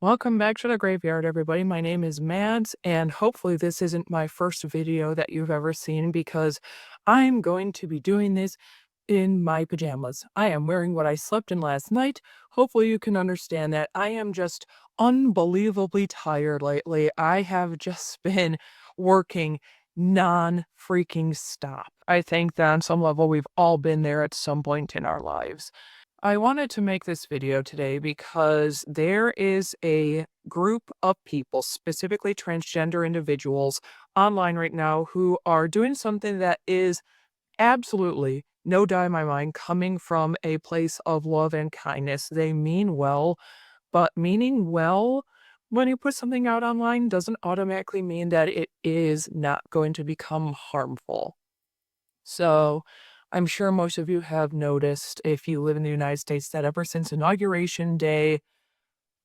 Welcome back to the graveyard, everybody. My name is Mads, and hopefully this isn't my first video that you've ever seen because I'm going to be doing this in my pajamas. I am wearing what I slept in last night. Hopefully you can understand that. I am just unbelievably tired lately. I have just been working non-freaking stop. I think that on some level we've all been there at some point in our lives. I wanted to make this video today because there is a group of people, specifically transgender individuals, online right now who are doing something that is absolutely, no doubt in my mind, coming from a place of love and kindness. They mean well, but meaning well, when you put something out online, doesn't automatically mean that it is not going to become harmful. So I'm sure most of you have noticed, if you live in the United States, that ever since Inauguration Day,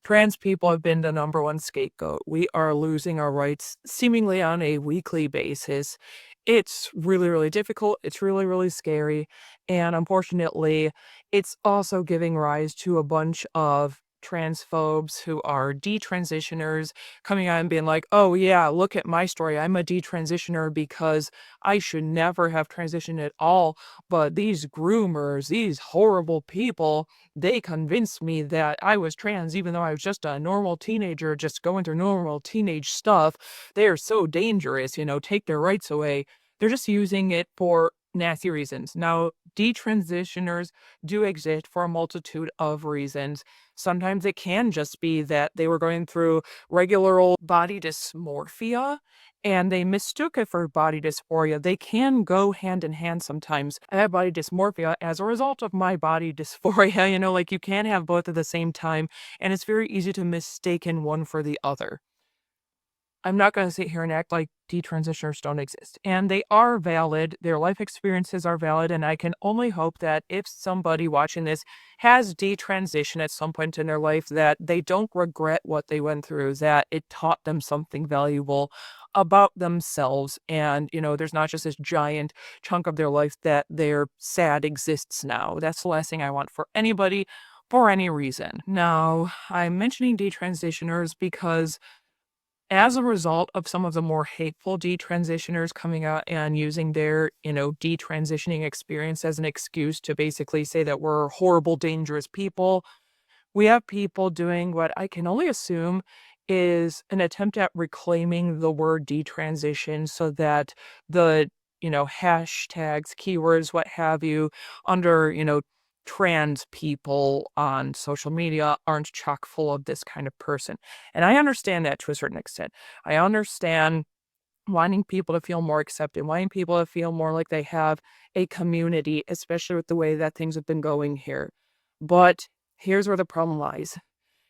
trans people have been the #1 scapegoat. We are losing our rights seemingly on a weekly basis. It's really, really difficult. It's really, really scary. And unfortunately, it's also giving rise to a bunch of transphobes who are detransitioners coming out and being like, oh, yeah, look at my story. I'm a detransitioner because I should never have transitioned at all. But these groomers, these horrible people, they convinced me that I was trans even though I was just a normal teenager just going through normal teenage stuff. They are so dangerous, take their rights away. They're just using it for nasty reasons. Now, detransitioners do exist for a multitude of reasons. Sometimes it can just be that they were going through regular old body dysmorphia and they mistook it for body dysphoria. They can go hand in hand sometimes. I have body dysmorphia as a result of my body dysphoria, like you can have both at the same time, and it's very easy to mistake one for the other. I'm not going to sit here and act like detransitioners don't exist. And they are valid. Their life experiences are valid. And I can only hope that if somebody watching this has detransition at some point in their life, that they don't regret what they went through, that it taught them something valuable about themselves. And, there's not just this giant chunk of their life that they're sad exists now. That's the last thing I want for anybody for any reason. Now, I'm mentioning detransitioners because as a result of some of the more hateful detransitioners coming out and using their, detransitioning experience as an excuse to basically say that we're horrible, dangerous people, we have people doing what I can only assume is an attempt at reclaiming the word detransition so that the, hashtags, keywords, what have you, under, trans people on social media aren't chock full of this kind of person. And I understand that to a certain extent. I understand wanting people to feel more accepted, wanting people to feel more like they have a community, especially with the way that things have been going here. But here's where the problem lies.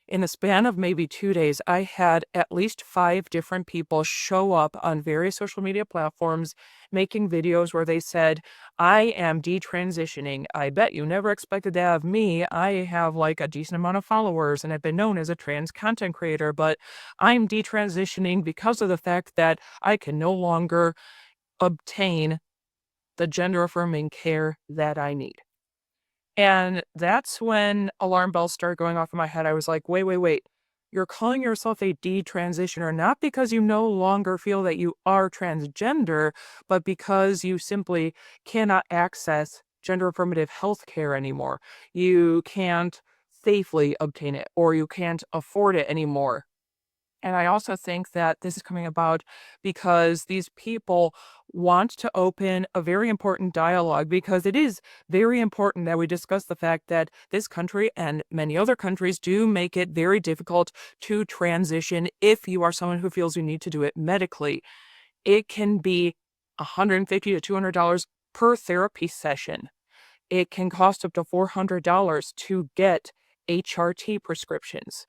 In the span of maybe 2 days, I had at least 5 different people show up on various social media platforms making videos where they said, I am detransitioning. I bet you never expected that of me. I have like a decent amount of followers and I've been known as a trans content creator, but I'm detransitioning because of the fact that I can no longer obtain the gender affirming care that I need. And that's when alarm bells started going off in my head. I was like, wait, wait, wait. You're calling yourself a detransitioner, not because you no longer feel that you are transgender, but because you simply cannot access gender affirmative health care anymore. You can't safely obtain it, or you can't afford it anymore. And I also think that this is coming about because these people want to open a very important dialogue, because it is very important that we discuss the fact that this country and many other countries do make it very difficult to transition if you are someone who feels you need to do it medically. It can be $150 to $200 per therapy session. It can cost up to $400 to get HRT prescriptions.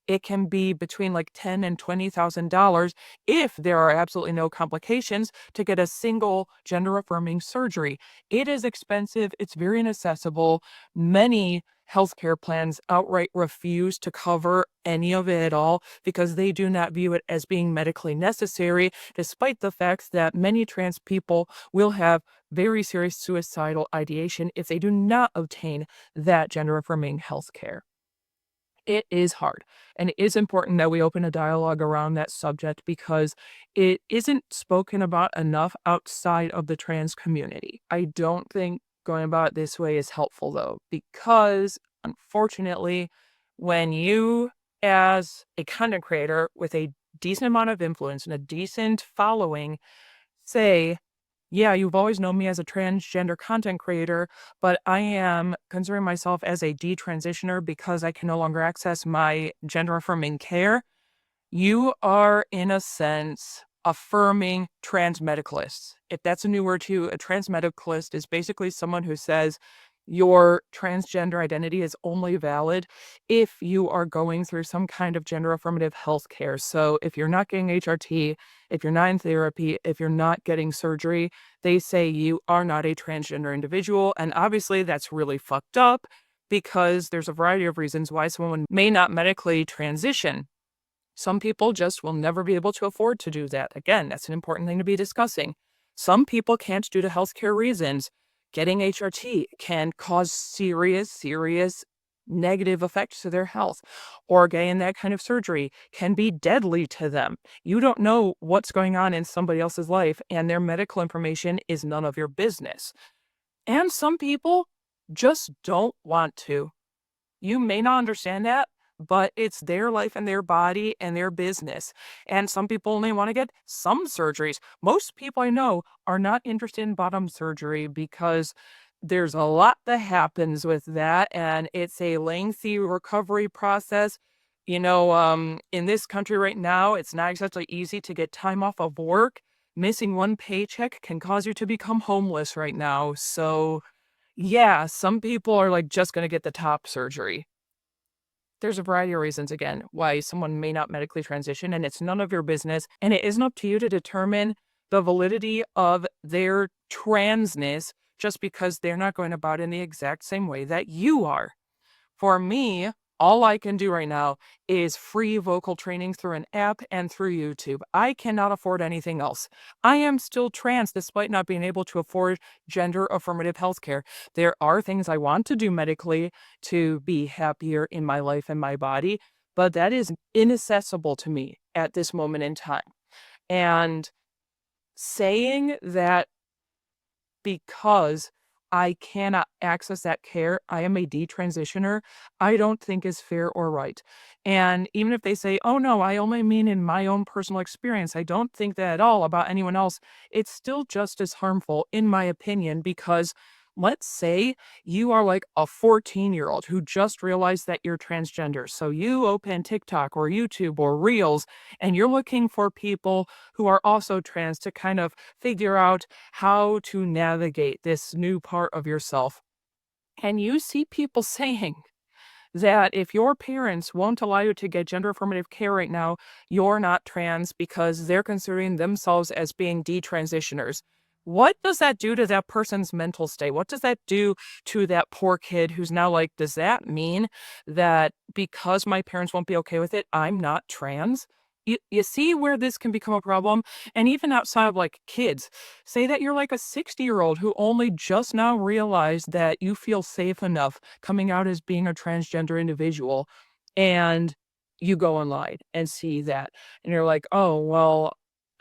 It can be between like $10,000 and $20,000 if there are absolutely no complications to get a single gender affirming surgery. It is expensive. It's very inaccessible. Many healthcare plans outright refuse to cover any of it at all because they do not view it as being medically necessary, despite the fact that many trans people will have very serious suicidal ideation if they do not obtain that gender affirming health care. It is hard, and it is important that we open a dialogue around that subject because it isn't spoken about enough outside of the trans community. I don't think going about it this way is helpful, though, because unfortunately, when you, as a content creator with a decent amount of influence and a decent following, say, yeah, you've always known me as a transgender content creator, but I am considering myself as a detransitioner because I can no longer access my gender affirming care. You are, in a sense, affirming trans medicalists. If that's a new word to you, a trans medicalist is basically someone who says your transgender identity is only valid if you are going through some kind of gender affirmative health care. So if you're not getting HRT, if you're not in therapy, if you're not getting surgery, they say you are not a transgender individual. And obviously that's really fucked up because there's a variety of reasons why someone may not medically transition. Some people just will never be able to afford to do that. Again, that's an important thing to be discussing. Some people can't due to healthcare reasons. Getting HRT can cause serious negative effects to their health, or getting that kind of surgery can be deadly to them. You don't know what's going on in somebody else's life, and their medical information is none of your business. And some people just don't want to. You may not understand that, but it's their life and their body and their business. And some people only want to get some surgeries. Most people I know are not interested in bottom surgery because there's a lot that happens with that, and it's a lengthy recovery process. In this country right now, it's not exactly easy to get time off of work. Missing one paycheck can cause you to become homeless right now. So, yeah, some people are like just going to get the top surgery. There's a variety of reasons, again, why someone may not medically transition, and it's none of your business. And it isn't up to you to determine the validity of their transness just because they're not going about it in the exact same way that you are. For me, all I can do right now is free vocal training through an app and through YouTube. I cannot afford anything else. I am still trans despite not being able to afford gender affirmative healthcare. There are things I want to do medically to be happier in my life and my body, but that is inaccessible to me at this moment in time. And saying that because I cannot access that care, I am a detransitioner, I don't think is fair or right. And even if they say, oh no, I only mean in my own personal experience, I don't think that at all about anyone else, it's still just as harmful, in my opinion, because let's say you are like a 14-year-old who just realized that you're transgender. So you open TikTok or YouTube or Reels, and you're looking for people who are also trans to kind of figure out how to navigate this new part of yourself. And you see people saying that if your parents won't allow you to get gender affirmative care right now, you're not trans because they're considering themselves as being detransitioners. What does that do to that person's mental state? What does that do to that poor kid who's now like, does that mean that because my parents won't be okay with it, I'm not trans? You see where this can become a problem? And even outside of like kids, say that you're like a 60-year-old who only just now realized that you feel safe enough coming out as being a transgender individual, and you go online and see that, and you're like, oh, well,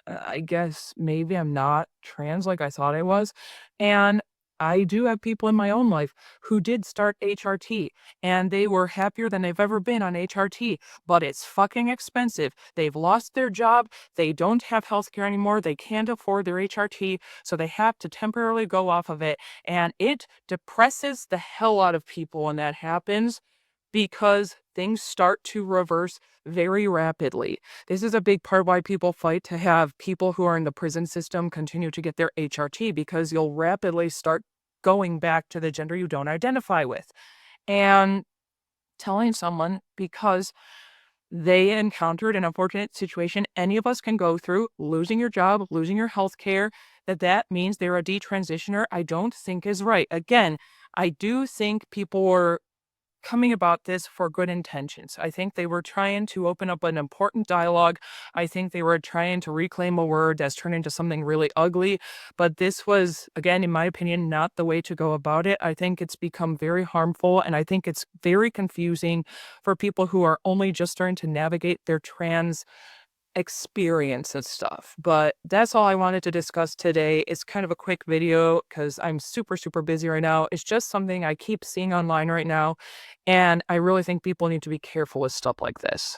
I guess maybe I'm not trans like I thought I was. And I do have people in my own life who did start HRT and they were happier than they've ever been on HRT, but it's fucking expensive. They've lost their job. They don't have health care anymore. They can't afford their HRT, so they have to temporarily go off of it. And it depresses the hell out of people when that happens because things start to reverse very rapidly. This is a big part why people fight to have people who are in the prison system continue to get their HRT, because you'll rapidly start going back to the gender you don't identify with. And telling someone because they encountered an unfortunate situation any of us can go through, losing your job, losing your health care, that means they're a detransitioner, I don't think is right. Again, I do think people were coming about this for good intentions. I think they were trying to open up an important dialogue. I think they were trying to reclaim a word that's turned into something really ugly. But this was, again, in my opinion, not the way to go about it. I think it's become very harmful, and I think it's very confusing for people who are only just starting to navigate their trans experience and stuff. But that's all I wanted to discuss today. It's kind of a quick video because I'm super, super busy right now. It's just something I keep seeing online right now. And I really think people need to be careful with stuff like this.